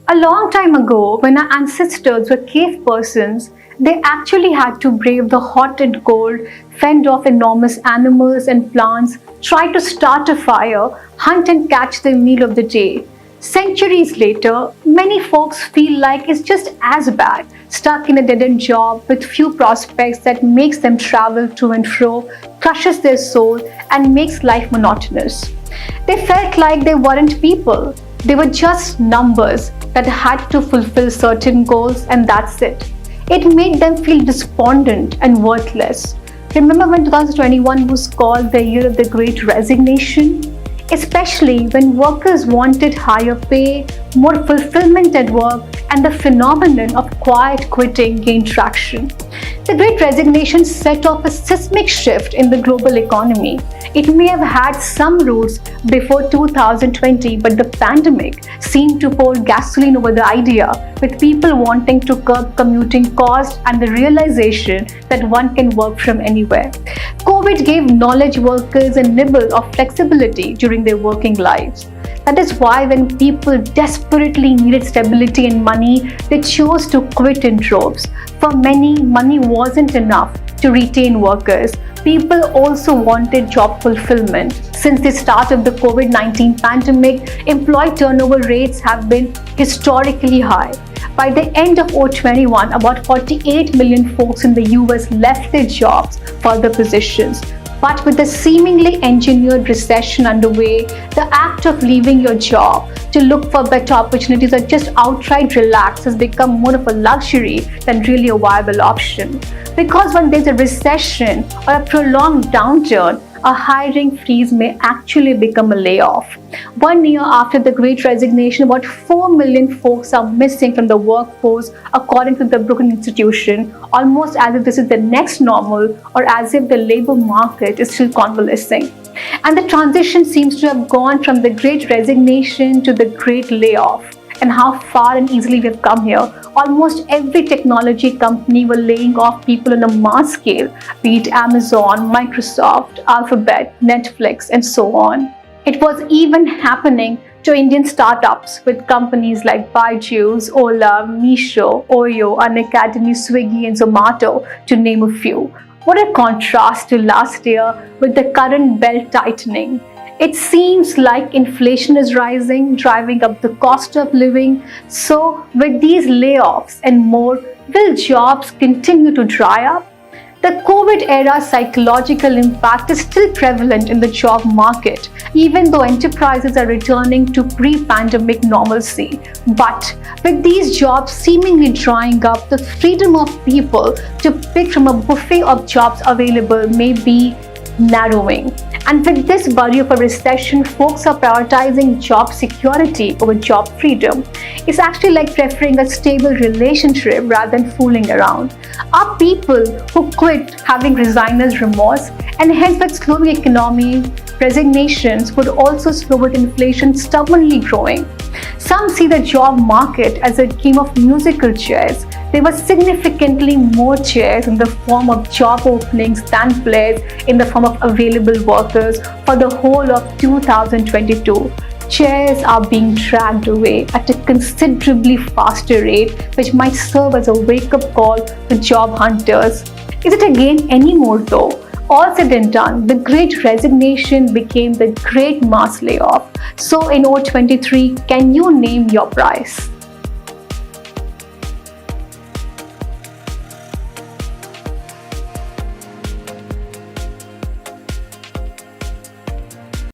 A long time ago, when our ancestors were cave persons, they actually had to brave the hot and cold, fend off enormous animals and plants, try to start a fire, hunt and catch the meal of the day. Centuries later, many folks feel like it's just as bad, stuck in a dead-end job with few prospects that makes them travel to and fro, crushes their soul, and makes life monotonous. They felt like they weren't people. They were just numbers that had to fulfill certain goals, and that's it. It made them feel despondent and worthless. Remember when 2021 was called the year of the Great Resignation? Especially when workers wanted higher pay, more fulfillment at work, and the phenomenon of quiet quitting gained traction. The Great Resignation set off a seismic shift in the global economy. It may have had some roots before 2020, but the pandemic seemed to pour gasoline over the idea, with people wanting to curb commuting costs and the realization that one can work from anywhere. COVID gave knowledge workers a nibble of flexibility during their working lives. That is why when people desperately needed stability and money, they chose to quit in droves. For many, money wasn't enough to retain workers. People also wanted job fulfillment. Since the start of the COVID-19 pandemic, employee turnover rates have been historically high. By the end of 2021, about 48 million folks in the US left their jobs for other positions. But with the seemingly engineered recession underway, the act of leaving your job to look for better opportunities or just outright relax has become more of a luxury than really a viable option. Because when there's a recession or a prolonged downturn, a hiring freeze may actually become a layoff. 1 year after the Great Resignation, about 4 million folks are missing from the workforce, according to the Brookings Institution, almost as if this is the next normal or as if the labor market is still convalescing. And the transition seems to have gone from the Great Resignation to the Great Layoff. And how far and easily we've come here. Almost every technology company were laying off people on a mass scale, be it Amazon, Microsoft, Alphabet, Netflix, and so on. It was even happening to Indian startups with companies like Byju's, Ola, Meesho, Oyo, Unacademy, Swiggy, and Zomato, to name a few. What a contrast to last year with the current belt tightening. It seems like inflation is rising, driving up the cost of living. So, with these layoffs and more, will jobs continue to dry up? The COVID era psychological impact is still prevalent in the job market, even though enterprises are returning to pre-pandemic normalcy. But with these jobs seemingly drying up, the freedom of people to pick from a buffet of jobs available may be narrowing. And with this worry of a recession, folks are prioritizing job security over job freedom. It's actually like preferring a stable relationship rather than fooling around. Are people who quit having resigner's remorse? And hence, with slowing economy, resignations would also slow with inflation stubbornly growing. Some see the job market as a game of musical chairs. There were significantly more chairs in the form of job openings than players in the form of available workers for the whole of 2022. Chairs are being dragged away at a considerably faster rate, which might serve as a wake-up call to job hunters. Is it again anymore though? All said and done, the Great Resignation became the Great Mass Layoff. So in 2023, can you name your price?